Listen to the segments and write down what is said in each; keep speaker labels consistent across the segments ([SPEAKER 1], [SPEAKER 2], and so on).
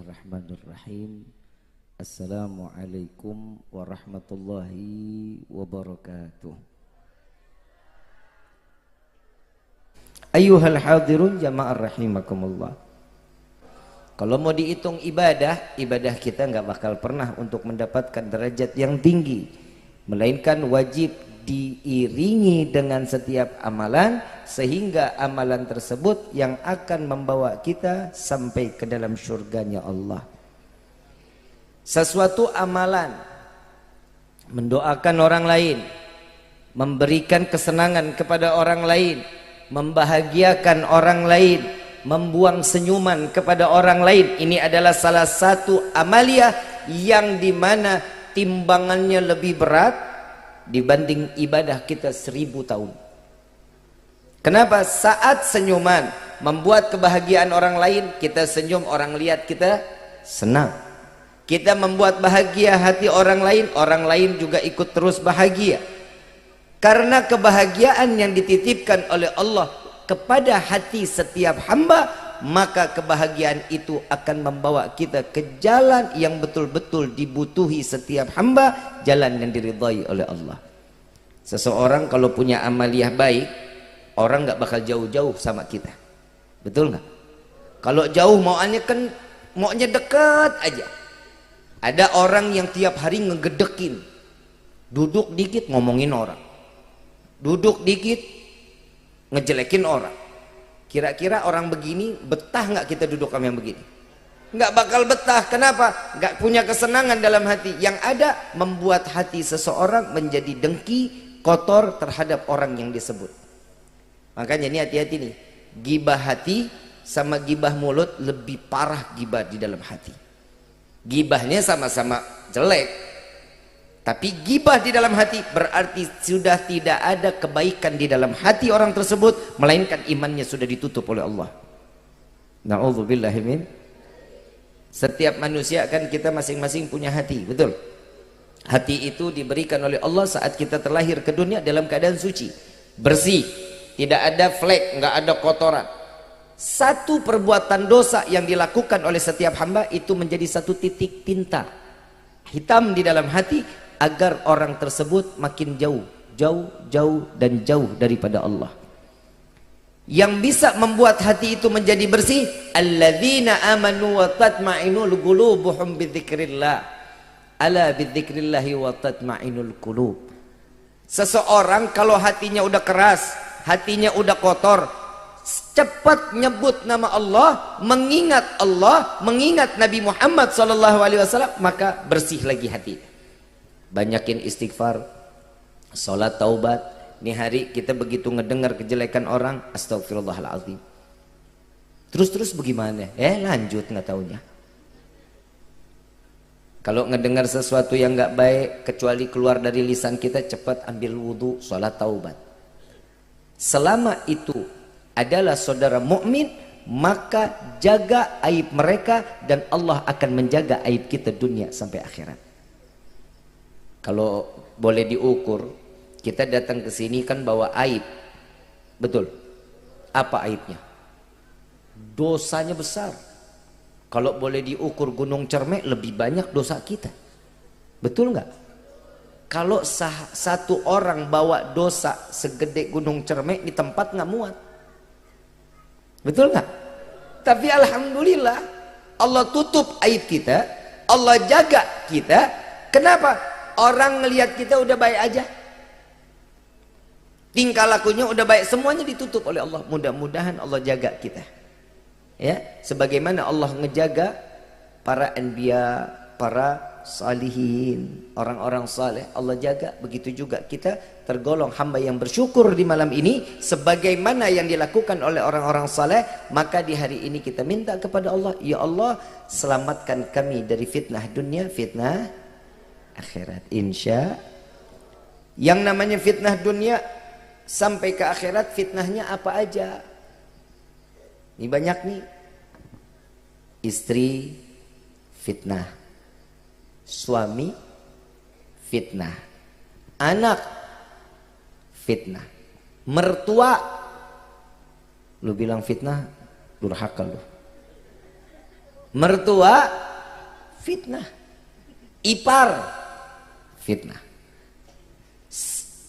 [SPEAKER 1] Bismillahirrahmanirrahim. Assalamualaikum warahmatullahi wabarakatuh. Ayyuhal hadirun jama'ar rahimakumullah. Kalau mau dihitung ibadah kita nggak bakal pernah untuk mendapatkan derajat yang tinggi, melainkan wajib diiringi dengan setiap amalan, sehingga amalan tersebut yang akan membawa kita sampai ke dalam surganya Allah. Sesuatu amalan, mendoakan orang lain, memberikan kesenangan kepada orang lain, membahagiakan orang lain, membuang senyuman kepada orang lain, ini adalah salah satu amalia yang dimana timbangannya lebih berat dibanding ibadah kita 1000 tahun. Kenapa? Saat senyuman membuat kebahagiaan orang lain, kita senyum, orang lihat kita senang. Kita membuat bahagia hati orang lain juga ikut terus bahagia. Karena kebahagiaan yang dititipkan oleh Allah kepada hati setiap hamba, maka kebahagiaan itu akan membawa kita ke jalan yang betul-betul dibutuhi setiap hamba, jalan yang diridhai oleh Allah. Seseorang kalau punya amaliyah baik, orang nggak bakal jauh-jauh sama kita, betul nggak? Kalau jauh maunya dekat aja. Ada orang yang tiap hari ngegedekin, duduk dikit ngomongin orang, duduk dikit ngejelekin orang. Kira-kira orang begini betah nggak kita duduk sama yang begini? Nggak bakal betah. Kenapa? Nggak punya kesenangan dalam hati. Yang ada membuat hati seseorang menjadi dengki, kotor terhadap orang yang disebut. Makanya ini hati-hati nih, gibah hati sama gibah mulut lebih parah gibah di dalam hati. Gibahnya sama-sama jelek, tapi gibah di dalam hati berarti sudah tidak ada kebaikan di dalam hati orang tersebut, melainkan imannya sudah ditutup oleh Allah. Na'udzubillahi min. Setiap manusia kan kita masing-masing punya hati, betul? Hati itu diberikan oleh Allah saat kita terlahir ke dunia dalam keadaan suci, bersih, tidak ada flek, nggak ada kotoran. Satu perbuatan dosa yang dilakukan oleh setiap hamba itu menjadi satu titik tinta hitam di dalam hati, agar orang tersebut makin jauh dan jauh daripada Allah. Yang bisa membuat hati itu menjadi bersih, alladzina amanu wa tatma'inul qulubuhum bidzikrillah. Ala bidzikrillahi wa tatma'inul qulub. Seseorang kalau hatinya udah keras, hatinya udah kotor, cepat nyebut nama Allah, mengingat Nabi Muhammad SAW, maka bersih lagi hati. Banyakin istighfar, sholat taubat. Ini hari kita begitu ngedengar kejelekan orang, astagfirullahaladzim. Terus bagaimana? Lanjut nggak taunya. Kalau ngedengar sesuatu yang nggak baik, kecuali keluar dari lisan kita, cepat ambil wudhu, sholat taubat. Selama itu adalah saudara mukmin, maka jaga aib mereka dan Allah akan menjaga aib kita dunia sampai akhirat. Kalau boleh diukur, kita datang ke sini kan bawa aib, betul? Apa aibnya? Dosanya besar. Kalau boleh diukur gunung Cermek, lebih banyak dosa kita, betul nggak? Kalau satu orang bawa dosa segede gunung Cermek di tempat nggak muat, betul nggak? Tapi alhamdulillah Allah tutup aib kita, Allah jaga kita. Kenapa? Orang ngelihat kita udah baik aja, tingkah lakunya udah baik, semuanya ditutup oleh Allah. Mudah-mudahan Allah jaga kita, ya, sebagaimana Allah ngejaga para anbiya, para salihin, orang-orang saleh, Allah jaga. Begitu juga kita tergolong hamba yang bersyukur di malam ini, sebagaimana yang dilakukan oleh orang-orang saleh. Maka di hari ini kita minta kepada Allah, ya Allah, selamatkan kami dari fitnah dunia, fitnah akhirat. Insya. Yang namanya fitnah dunia sampai ke akhirat, fitnahnya apa aja? Ini banyak nih. Istri fitnah, suami fitnah, anak fitnah, mertua lu bilang fitnah, durhaka lu. Mertua fitnah, ipar fitnah.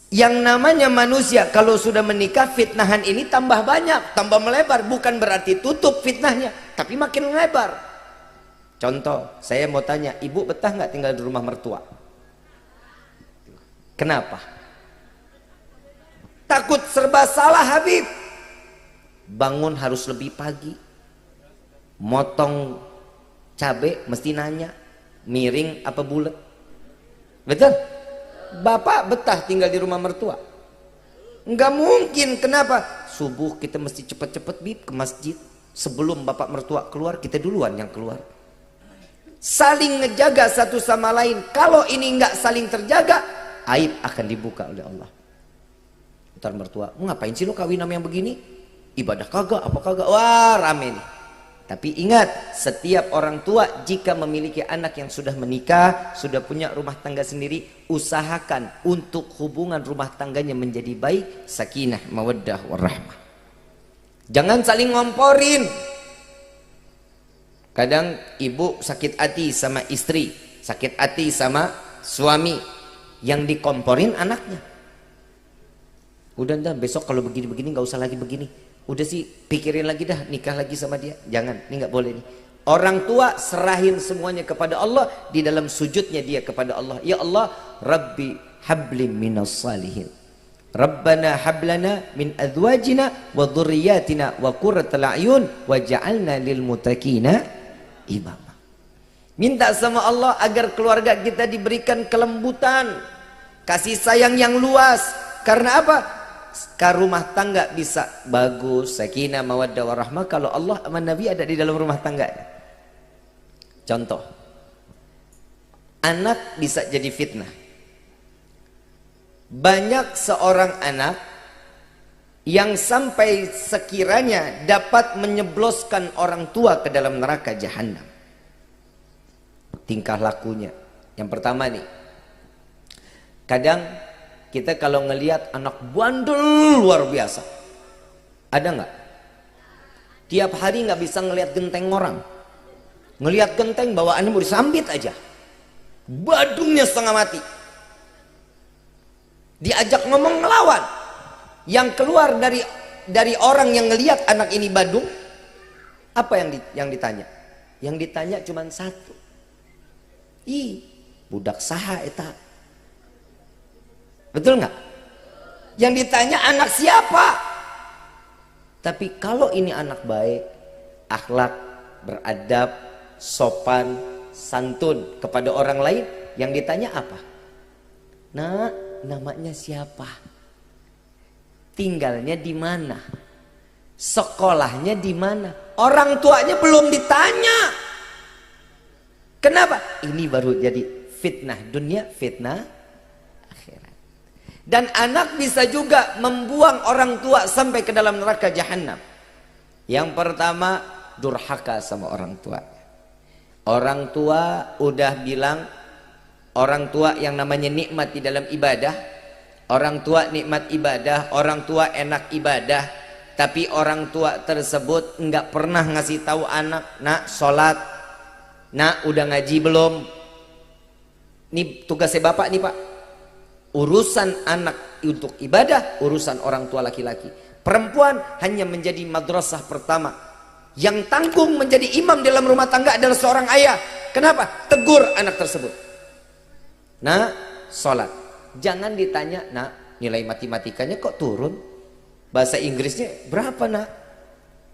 [SPEAKER 1] Yang namanya manusia kalau sudah menikah, fitnahan ini tambah banyak, tambah melebar. Bukan berarti tutup fitnahnya, tapi makin melebar. Contoh, saya mau tanya, ibu betah nggak tinggal di rumah mertua? Kenapa? Takut serba salah, Habib. Bangun harus lebih pagi, motong cabai mesti nanya miring apa bulat. Betul? Bapak betah tinggal di rumah mertua? Enggak mungkin. Kenapa? Subuh kita mesti cepet-cepet bib ke masjid. Sebelum bapak mertua keluar, kita duluan yang keluar. Saling ngejaga satu sama lain. Kalau ini enggak saling terjaga, aib akan dibuka oleh Allah. Ntar mertua, ngapain sih lo kawin sama yang begini? Ibadah kagak, apa kagak? Wah, rame nih. Tapi ingat, setiap orang tua jika memiliki anak yang sudah menikah, sudah punya rumah tangga sendiri, usahakan untuk hubungan rumah tangganya menjadi baik, sakinah, mawaddah, warahmah. Jangan saling ngomporin. Kadang ibu sakit hati sama istri, sakit hati sama suami, yang dikomporin anaknya. Udah besok kalau begini-begini nggak usah lagi begini. Udah sih pikirin lagi dah, nikah lagi sama dia. Jangan, ini nggak boleh nih. Orang tua serahin semuanya kepada Allah. Di dalam sujudnya dia kepada Allah, ya Allah, Rabbi hablim minas salihin, Rabbana hablana min azwajina wa dhurriyyatina wa qurratal a'yun waj'alna lil muttaqina imama. Minta sama Allah agar keluarga kita diberikan kelembutan, kasih sayang yang luas. Karena apa? Rumah tangga bisa bagus, sakinah, mawaddah, warahmah kalau Allah sama Nabi ada di dalam rumah tangga. Contoh, anak bisa jadi fitnah. Banyak seorang anak yang sampai sekiranya dapat menyebloskan orang tua ke dalam neraka jahanam. Tingkah lakunya. Yang pertama nih, kadang kita kalau ngelihat anak bandel luar biasa, ada nggak? Tiap hari nggak bisa ngelihat genteng orang, ngelihat genteng bawaannya mau disambit aja, badungnya setengah mati. Diajak ngomong ngelawan. Yang keluar dari orang yang ngelihat anak ini badung, apa yang ditanya? Yang ditanya cuma satu. Budak saha eta. Betul nggak? Yang ditanya anak siapa? Tapi kalau ini anak baik, akhlak, beradab, sopan, santun kepada orang lain, yang ditanya apa? Nah, namanya siapa? Tinggalnya di mana? Sekolahnya di mana? Orang tuanya belum ditanya. Kenapa? Ini baru jadi fitnah dunia, fitnah akhirat. Dan anak bisa juga membuang orang tua sampai ke dalam neraka jahanam. Yang pertama, durhaka sama orang tua. Orang tua udah bilang, orang tua yang namanya nikmat di dalam ibadah, orang tua nikmat ibadah, orang tua enak ibadah, tapi orang tua tersebut nggak pernah ngasih tahu anak, nak sholat, nak udah ngaji belum? Ini tugasnya bapak nih pak. Urusan anak untuk ibadah, urusan orang tua laki-laki. Perempuan hanya menjadi madrasah pertama. Yang tanggung menjadi imam dalam rumah tangga adalah seorang ayah. Kenapa? Tegur anak tersebut. Nah, sholat. Jangan ditanya, nak, nilai matematikanya kok turun? Bahasa Inggrisnya berapa, nak?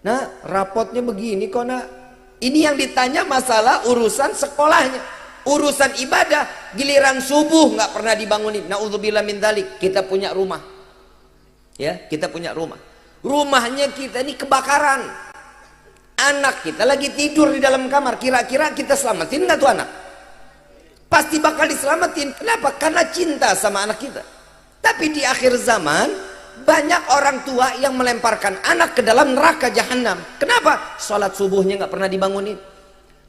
[SPEAKER 1] Nah, rapotnya begini kok, nak. Ini yang ditanya masalah urusan sekolahnya. Urusan ibadah, giliran subuh nggak pernah dibangunin. Na'udzubillah min dzalik. Kita punya rumah. Ya, kita punya rumah. Rumahnya kita ini kebakaran. Anak kita lagi tidur di dalam kamar. Kira-kira kita selamatin nggak tuh anak? Pasti bakal diselamatin. Kenapa? Karena cinta sama anak kita. Tapi di akhir zaman banyak orang tua yang melemparkan anak ke dalam neraka jahanam. Kenapa? Sholat subuhnya nggak pernah dibangunin,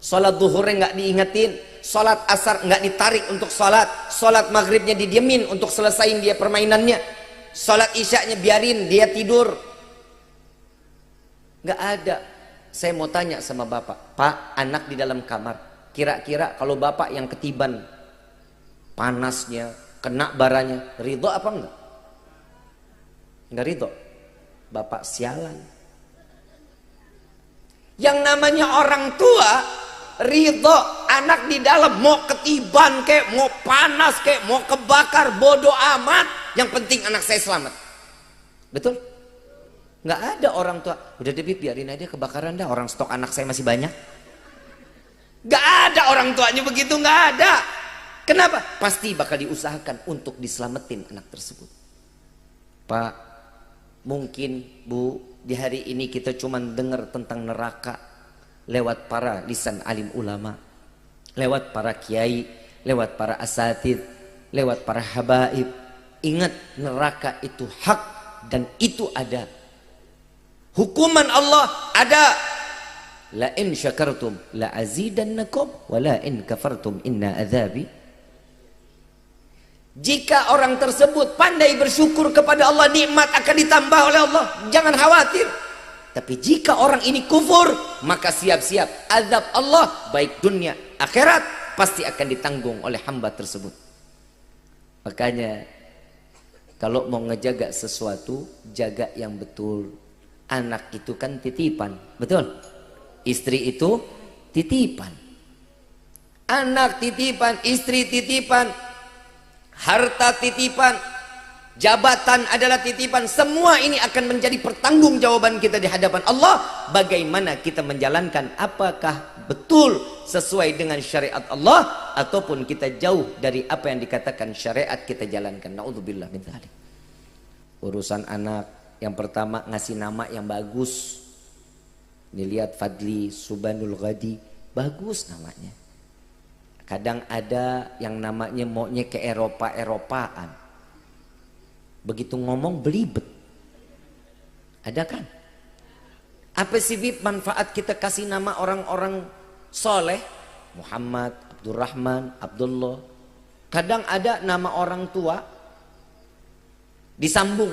[SPEAKER 1] sholat zuhurnya nggak diingetin, sholat asar nggak ditarik untuk sholat, sholat maghribnya didiemin untuk selesain dia permainannya, sholat isyaknya biarin dia tidur. Nggak ada. Saya mau tanya sama bapak, Pak, anak di dalam kamar, kira-kira kalau bapak yang ketiban panasnya, kena baranya, ridho apa enggak? Enggak ridho. Bapak sialan. Yang namanya orang tua ridho anak di dalam, mau ketiban kek, mau panas kek, mau kebakar, bodoh amat, yang penting anak saya selamat. Betul? Nggak ada orang tua, udah deh biarin aja kebakaran dah, orang stok anak saya masih banyak. Nggak ada orang tuanya begitu, nggak ada. Kenapa? Pasti bakal diusahakan untuk diselamatin anak tersebut. Pak, mungkin Bu, di hari ini kita cuma dengar tentang neraka lewat para lisan alim ulama, lewat para kiai, lewat para asatid, lewat para habaib. Ingat, neraka itu hak dan itu ada. Hukuman Allah ada. La in syakartum la azidannakum wa la in kafartum inna adzabi. Jika orang tersebut pandai bersyukur kepada Allah, nikmat akan ditambah oleh Allah. Jangan khawatir. Tapi jika orang ini kufur, maka siap-siap azab Allah baik dunia akhirat pasti akan ditanggung oleh hamba tersebut. Makanya kalau mau ngejaga sesuatu, jaga yang betul. Anak itu kan titipan, betul? Istri itu titipan. Anak titipan, istri titipan, harta titipan, jabatan adalah titipan. Semua ini akan menjadi pertanggungjawaban kita di hadapan Allah. Bagaimana kita menjalankan, apakah betul sesuai dengan syariat Allah ataupun kita jauh dari apa yang dikatakan syariat kita jalankan. Naudzubillah min dzalik. Urusan anak, yang pertama ngasih nama yang bagus. Dilihat Fadli Subanul Ghadi, bagus namanya. Kadang ada yang namanya maunya ke Eropa-Eropaan, begitu ngomong belibet. Ada kan? Apa sih Bib manfaat kita kasih nama orang-orang soleh? Muhammad, Abdurrahman, Abdullah. Kadang ada nama orang tua disambung,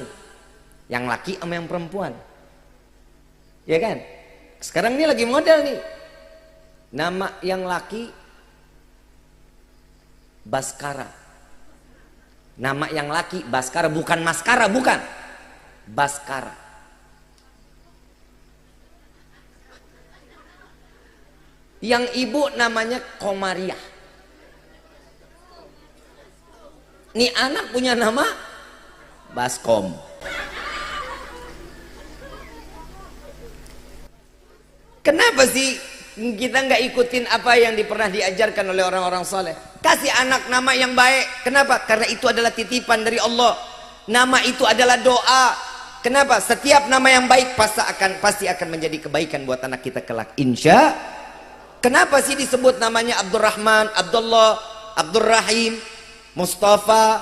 [SPEAKER 1] yang laki sama yang perempuan, ya kan? Sekarang ini lagi model nih, nama yang laki Baskara, nama yang laki Baskara, bukan maskara, bukan, Baskara. Yang ibu namanya Komariah. Nih anak punya nama Baskom. Kenapa sih kita nggak ikutin apa yang pernah diajarkan oleh orang-orang soleh? Kasih anak nama yang baik. Kenapa? Karena itu adalah titipan dari Allah. Nama itu adalah doa. Kenapa? Setiap nama yang baik pasti akan menjadi kebaikan buat anak kita kelak. Insya. Kenapa sih disebut namanya Abdurrahman, Abdullah, Abdurrahim, Mustafa?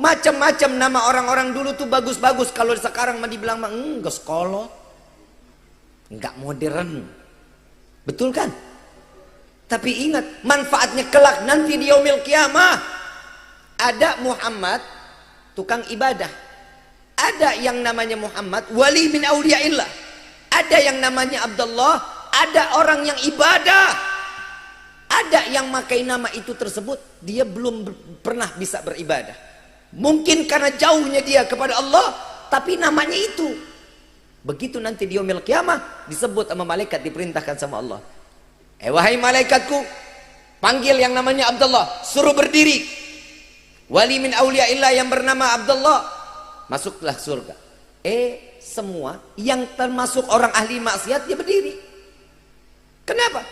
[SPEAKER 1] Macam-macam nama orang-orang dulu tuh bagus-bagus. Kalau sekarang mah dibilang mah enggak sekolot, enggak modern. Betul kan? Tapi ingat, manfaatnya kelak nanti di yaumil qiyamah. Ada Muhammad tukang ibadah, ada yang namanya Muhammad wali min auliyaillah, ada yang namanya Abdullah, ada orang yang ibadah, ada yang makai nama itu tersebut dia belum pernah bisa beribadah. Mungkin karena jauhnya dia kepada Allah, tapi namanya itu. Begitu nanti di yaumil qiyamah disebut sama malaikat, diperintahkan sama Allah, wahai malaikatku, panggil yang namanya Abdullah, suruh berdiri. Wali min auliyaillah yang bernama Abdullah, masuklah surga. Semua yang termasuk orang ahli maksiat dia berdiri. Kenapa?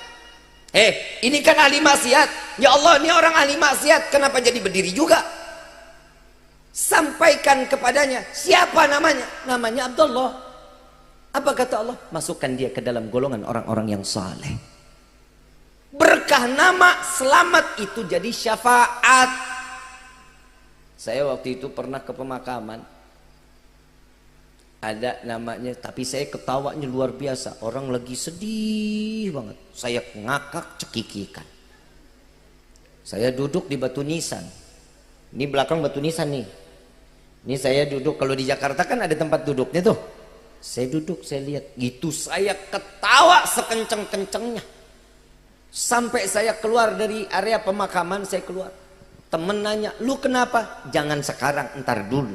[SPEAKER 1] Ini kan ahli maksiat. Ya Allah, ini orang ahli maksiat, kenapa jadi berdiri juga? Sampaikan kepadanya, siapa namanya? Namanya Abdullah. Apa kata Allah? Masukkan dia ke dalam golongan orang-orang yang saleh. Berkah nama selamat itu jadi syafaat. Saya waktu itu pernah ke pemakaman, ada namanya, tapi saya ketawanya luar biasa. Orang lagi sedih banget, saya ngakak cekikikan. Saya duduk di batu nisan. Ini belakang batu nisan nih. Ini saya duduk, kalau di Jakarta kan ada tempat duduknya tuh. Saya duduk, saya lihat. Gitu saya ketawa sekenceng-kencengnya. Sampai saya keluar dari area pemakaman, saya keluar. Temen nanya, lu kenapa? Jangan sekarang, ntar dulu.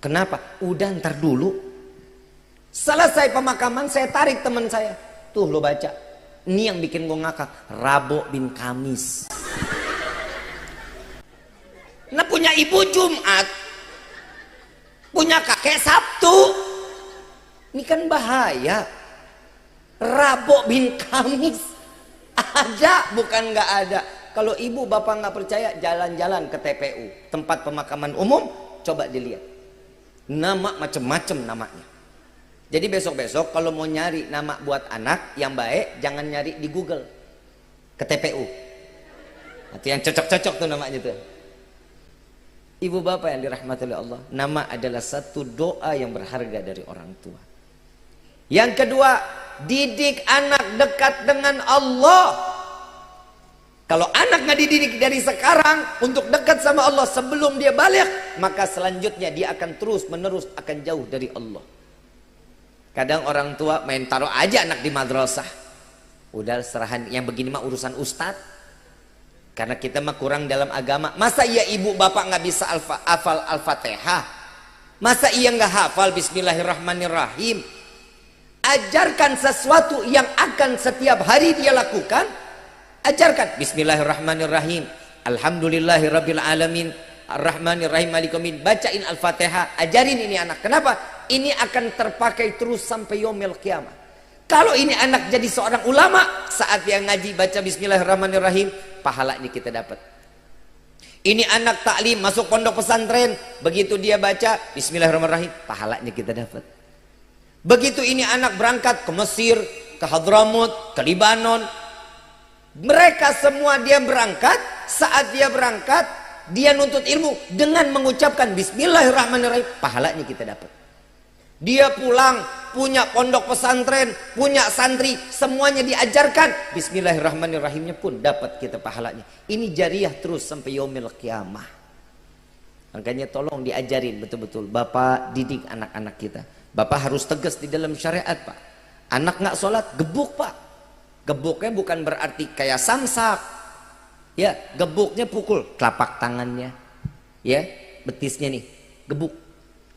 [SPEAKER 1] Kenapa? Udah ntar dulu. Selesai pemakaman, saya tarik teman saya. Tuh lo baca. Ini yang bikin gue ngakak. Rabo bin Kamis. Nah punya ibu Jumat. Punya kakek Sabtu. Ini kan bahaya. Rabo bin Kamis. Ada, bukan nggak ada. Kalau ibu bapak nggak percaya, jalan-jalan ke TPU, tempat pemakaman umum, coba dilihat. Nama macem-macem namanya. Jadi besok-besok kalau mau nyari nama buat anak yang baik, jangan nyari di Google. Ke TPU. Itu yang cocok-cocok tuh namanya tuh. Ibu bapak yang dirahmati oleh Allah, nama adalah satu doa yang berharga dari orang tua. Yang kedua, didik anak dekat dengan Allah. Kalau anak nggak dididik dari sekarang untuk dekat sama Allah sebelum dia balik, maka selanjutnya dia akan terus menerus akan jauh dari Allah. Kadang orang tua main taruh aja anak di madrasah. Udah serahan yang begini mah urusan ustadz. Karena kita mah kurang dalam agama. Masa iya ibu bapak nggak bisa hafal Al-Fatihah? Masa iya nggak hafal Bismillahirrahmanirrahim? Ajarkan sesuatu yang akan setiap hari dia lakukan. Ajarkan Bismillahirrahmanirrahim, Alhamdulillahirabbil alamin, Ar-Rahmanirrahim, Malikumiddin. Bacain Al-Fatihah, ajarin ini anak. Kenapa? Ini akan terpakai terus sampai yaumil qiyamah. Kalau ini anak jadi seorang ulama, saat dia ngaji baca Bismillahirrahmanirrahim, pahalanya kita dapat. Ini anak taklim masuk pondok pesantren, begitu dia baca Bismillahirrahmanirrahim, pahalanya kita dapat. Begitu ini anak berangkat ke Mesir, ke Hadramut, ke Libanon, mereka semua dia berangkat, saat dia berangkat, dia nuntut ilmu dengan mengucapkan Bismillahirrahmanirrahim, pahalanya kita dapat. Dia pulang, punya pondok pesantren, punya santri, semuanya diajarkan Bismillahirrahmanirrahimnya pun dapat kita pahalanya. Ini jariah terus sampai yaumil qiyamah. Makanya tolong diajarin betul-betul. Bapak didik anak-anak kita. Bapak harus tegas di dalam syariat, Pak. Anak nggak sholat, gebuk, Pak. Gebuknya bukan berarti kayak samsak. Ya, gebuknya pukul telapak tangannya. Ya, betisnya nih, gebuk.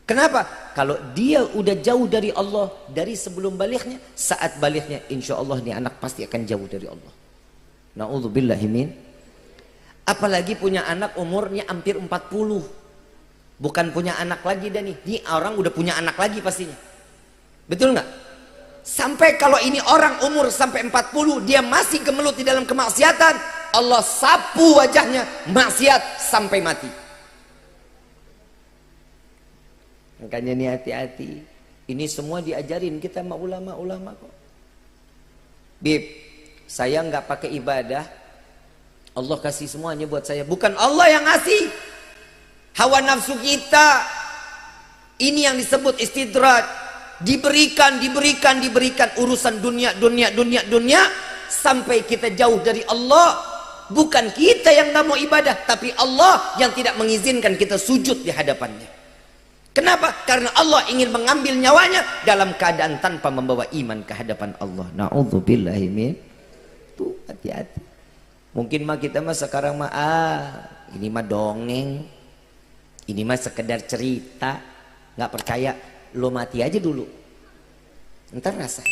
[SPEAKER 1] Kenapa? Kalau dia udah jauh dari Allah dari sebelum baliknya, saat baliknya insya Allah nih anak pasti akan jauh dari Allah. Na'udzubillahi min. Apalagi punya anak umurnya hampir 40. Bukan punya anak lagi dan nih orang udah punya anak lagi pastinya. Betul nggak? Sampai kalau ini orang umur sampai 40 dia masih gemelut di dalam kemaksiatan, Allah sapu wajahnya maksiat sampai mati. Makanya nih hati-hati. Ini semua diajarin kita sama ulama-ulama kok. Bib, saya nggak pakai ibadah, Allah kasih semuanya buat saya. Bukan Allah yang ngasih. Hawa nafsu kita. Ini yang disebut istidraj. Diberikan urusan dunia sampai kita jauh dari Allah. Bukan kita yang nggak mau ibadah, tapi Allah yang tidak mengizinkan kita sujud di hadapannya. Kenapa? Karena Allah ingin mengambil nyawanya dalam keadaan tanpa membawa iman ke hadapan Allah. Na'udzubillahi min. Tuh hati-hati. Mungkin mah kita mah sekarang mah ini mah dongeng, ini mah sekedar cerita. Nggak percaya, lo mati aja dulu, ntar rasain.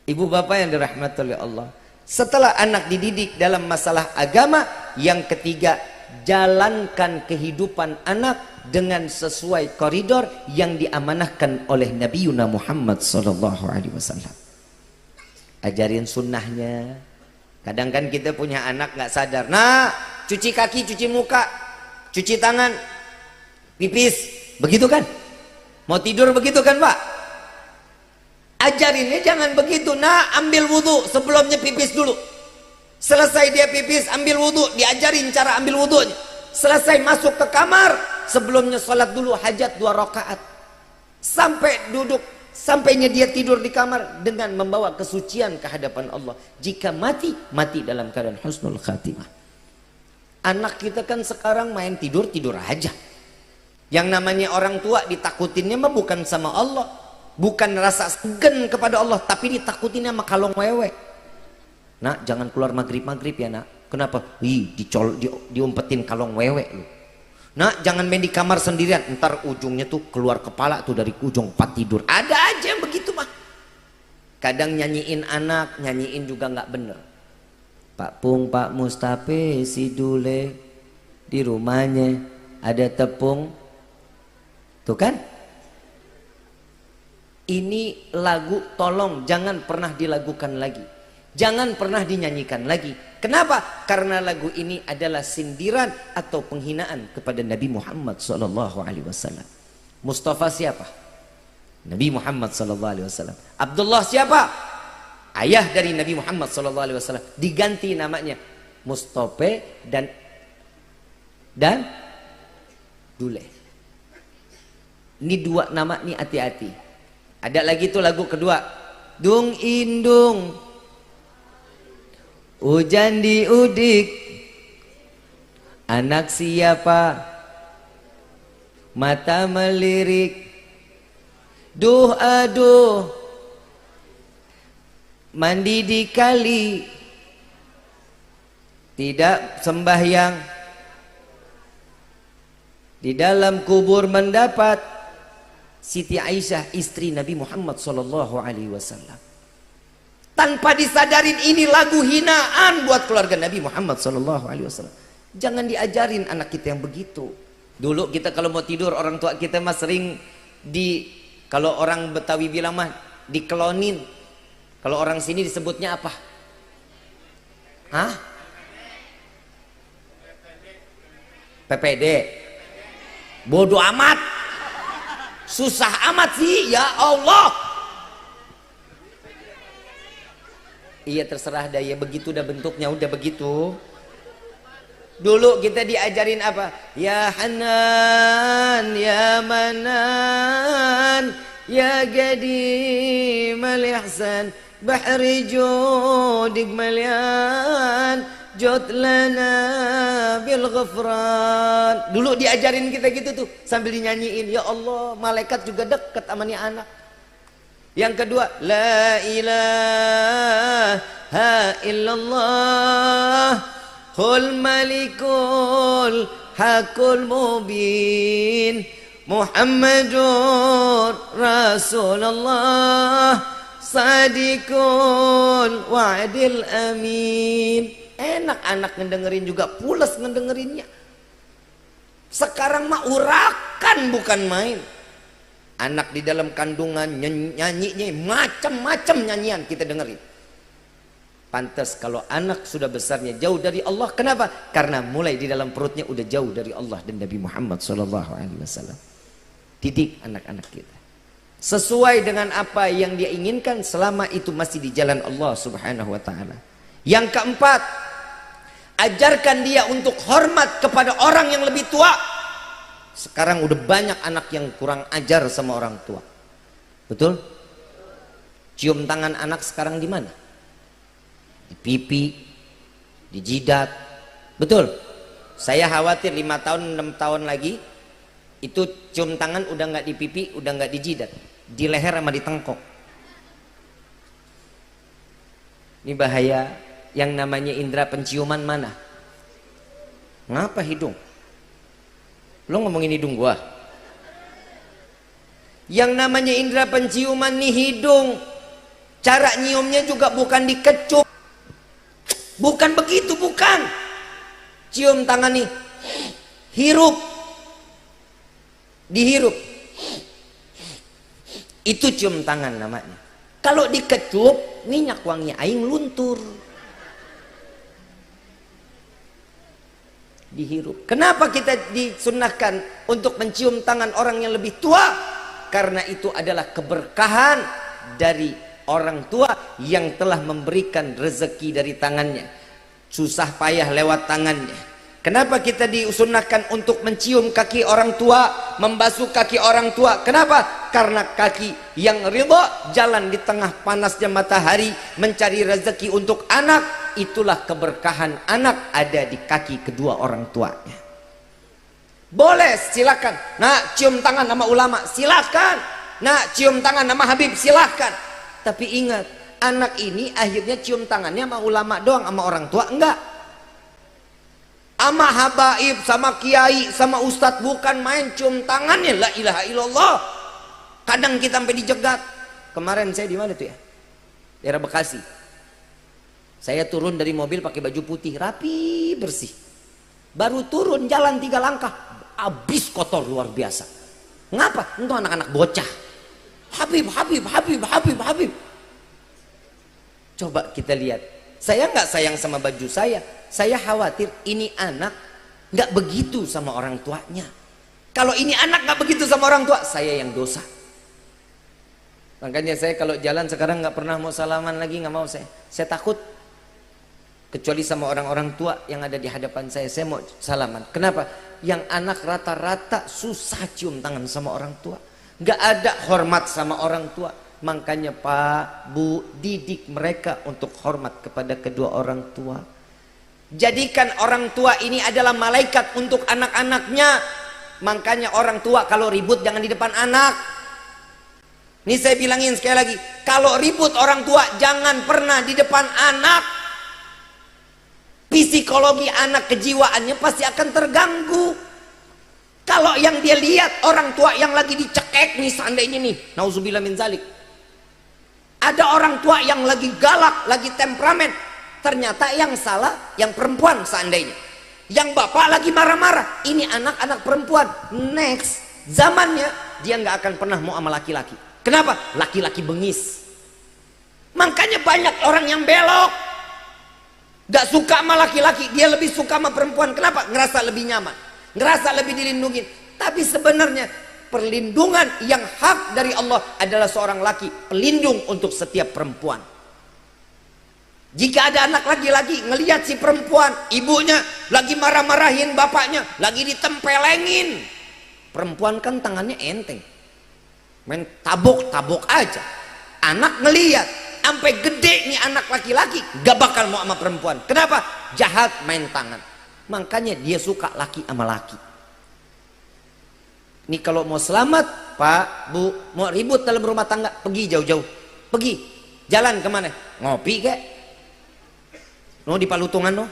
[SPEAKER 1] Ibu bapak yang dirahmati oleh Allah, setelah anak dididik dalam masalah agama, yang ketiga, jalankan kehidupan anak dengan sesuai koridor yang diamanahkan oleh Nabi Muhammad SAW. Ajarin sunnahnya. Kadang kan kita punya anak nggak sadar, nah cuci kaki, cuci muka, cuci tangan, pipis, begitu kan? Mau tidur begitu kan, Pak? Ajarinnya jangan begitu. Nah, ambil wudhu, sebelumnya pipis dulu. Selesai dia pipis, ambil wudhu, diajarin cara ambil wudhunya. Selesai masuk ke kamar, sebelumnya sholat dulu hajat 2 rakaat. Sampai duduk, sampainya dia tidur di kamar dengan membawa kesucian ke hadapan Allah. Jika mati, mati dalam keadaan husnul khatimah. Anak kita kan sekarang main tidur aja. Yang namanya orang tua ditakutinnya mah bukan sama Allah, bukan rasa segan kepada Allah, tapi ditakutinnya sama kalong wewe. Nak, jangan keluar maghrib ya nak. Kenapa? Diumpetin kalong wewe lu. Nak, jangan main di kamar sendirian, ntar ujungnya tuh keluar kepala tuh dari ujung tempat tidur. Ada aja yang begitu mah. Kadang nyanyiin anak, nyanyiin juga nggak bener. Pak Pung, Pak Mustape, si Dule di rumahnya ada tepung. Tuh kan? Ini lagu tolong jangan pernah dilagukan lagi. Jangan pernah dinyanyikan lagi. Kenapa? Karena lagu ini adalah sindiran atau penghinaan kepada Nabi Muhammad SAW. Mustafa siapa? Nabi Muhammad SAW. Abdullah siapa? Ayah dari Nabi Muhammad SAW. Diganti namanya Mustafa dan Dule. Ini dua nama nih, hati-hati. Ada lagi tuh lagu kedua, Dung Indung, hujan di udik, anak siapa, mata melirik, duh aduh, mandi di kali, tidak sembahyang, di dalam kubur mendapat Siti Aisyah istri Nabi Muhammad SAW. Tanpa disadarin ini lagu hinaan buat keluarga Nabi Muhammad SAW. Jangan diajarin anak kita yang begitu. Dulu kita kalau mau tidur, orang tua kita mah sering kalau orang Betawi bilang mah dikelonin. Kalau orang sini disebutnya apa? Hah? PPD. Bodoh amat. Susah amat sih, ya Allah. Iya terserah dah, ya begitu dah bentuknya, udah begitu. Dulu kita diajarin apa? Ya Hanan, ya Manan, ya Gadim al-Ihsan, Bahri Judik Malyan, Jod lana bil ghafran. Dulu diajarin kita gitu tuh sambil dinyanyiin. Ya Allah, malaikat juga dekat sama nih anak. Yang kedua, la ilaha illallah hul malikul hakul mubin Muhammadur Rasulullah sadiqul wa'dil amin. Enak anak ngedengerin juga, pules ngedengerinnya. Sekarang mah urakan bukan main. Anak di dalam kandungan nyanyinya macam-macam nyanyian kita dengerin. Pantas kalau anak sudah besarnya jauh dari Allah. Kenapa? Karena mulai di dalam perutnya udah jauh dari Allah dan Nabi Muhammad SAW. Didik anak-anak kita sesuai dengan apa yang dia inginkan selama itu masih di jalan Allah Subhanahu wa ta'ala. Yang keempat, ajarkan dia untuk hormat kepada orang yang lebih tua. Sekarang udah banyak anak yang kurang ajar sama orang tua. Betul? Cium tangan anak sekarang di mana? Di pipi, di jidat. Betul? Saya khawatir 5 tahun 6 tahun lagi itu cium tangan udah nggak di pipi, udah nggak di jidat, di leher sama di tengkok. Ini bahaya. Yang namanya indera penciuman mana? Ngapa hidung? Lo ngomongin hidung gua? Yang namanya indera penciuman nih hidung. Cara nyiumnya juga bukan dikecup. Bukan begitu, bukan. Cium tangan nih. Hirup. Dihirup. Itu cium tangan namanya. Kalau dikecup, minyak wangi aing luntur. Dihirup. Kenapa kita disunnahkan untuk mencium tangan orang yang lebih tua? Karena itu adalah keberkahan dari orang tua yang telah memberikan rezeki dari tangannya. Susah payah lewat tangannya. Kenapa kita disunnahkan untuk mencium kaki orang tua, membasuh kaki orang tua? Kenapa? Karena kaki yang ridha jalan di tengah panasnya matahari mencari rezeki untuk anak. Itulah keberkahan anak ada di kaki kedua orang tuanya. Boleh, silakan. Nak cium tangan sama ulama, silakan. Nak cium tangan sama Habib, silakan. Tapi ingat, anak ini akhirnya cium tangannya sama ulama doang, sama orang tua enggak. Sama habaib, sama kiai, sama ustadz, bukan main cium tangannya. La ilaha illallah. Kadang kita sampai dijegat. Kemarin saya di mana tuh ya? Daerah Bekasi. Saya turun dari mobil pakai baju putih, rapi, bersih. Baru turun jalan 3 langkah, habis kotor luar biasa. Ngapa? Itu anak-anak bocah. Habib, Habib, Habib, Habib, Habib. Coba kita lihat. Saya nggak sayang sama baju saya. Saya khawatir ini anak nggak begitu sama orang tuanya. Kalau ini anak nggak begitu sama orang tua, saya yang dosa. Makanya saya kalau jalan sekarang nggak pernah mau salaman lagi, nggak mau saya. Saya takut. Kecuali sama orang-orang tua yang ada di hadapan saya mau salaman. Kenapa? Yang anak rata-rata susah cium tangan sama orang tua. Nggak ada hormat sama orang tua. Makanya Pak, Bu, didik mereka untuk hormat kepada kedua orang tua. Jadikan orang tua ini adalah malaikat untuk anak-anaknya. Makanya orang tua kalau ribut jangan di depan anak. Ini saya bilangin sekali lagi, kalau ribut orang tua jangan pernah di depan anak. Psikologi anak, kejiwaannya pasti akan terganggu. Kalau yang dia lihat orang tua yang lagi dicekek nih, seandainya nih, nauzubillah min zalik, ada orang tua yang lagi galak, lagi temperamen, ternyata yang salah yang perempuan seandainya, yang bapak lagi marah-marah, ini anak-anak perempuan. Next zamannya dia nggak akan pernah mau sama laki-laki. Kenapa? Laki-laki bengis. Makanya banyak orang yang belok, gak suka sama laki-laki, dia lebih suka sama perempuan. Kenapa? Ngerasa lebih nyaman, ngerasa lebih dilindungi. Tapi sebenarnya perlindungan yang hak dari Allah adalah seorang laki pelindung untuk setiap perempuan. Jika ada anak laki-laki ngelihat si perempuan, ibunya lagi marah-marahin bapaknya, lagi ditempelengin. Perempuan kan tangannya enteng, main tabok-tabok aja. Anak ngelihat sampai gede nih anak laki-laki gak bakal mau sama perempuan. Kenapa? Jahat main tangan. Makanya dia suka laki sama laki. Nih kalau mau selamat Pak, Bu, mau ribut dalam rumah tangga, pergi jauh-jauh. Pergi. Jalan kemana? Ngopi kek? No di Palutungan no?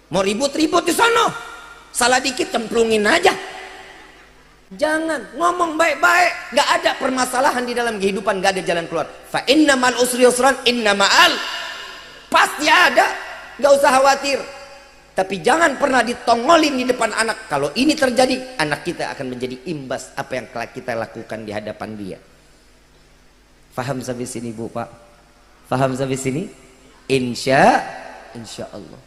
[SPEAKER 1] Mau ribut-ribut di sana. Salah dikit cemplungin aja. Jangan, ngomong baik-baik. Gak ada permasalahan di dalam kehidupan, gak ada jalan keluar. Fa inna ma'al usri yusran, inna ma'al, pasti ada, gak usah khawatir. Tapi jangan pernah ditongolin di depan anak. Kalau ini terjadi, anak kita akan menjadi imbas apa yang kita lakukan di hadapan dia. Faham sampai sini Bu, Pak? Faham sampai sini? Insya Allah.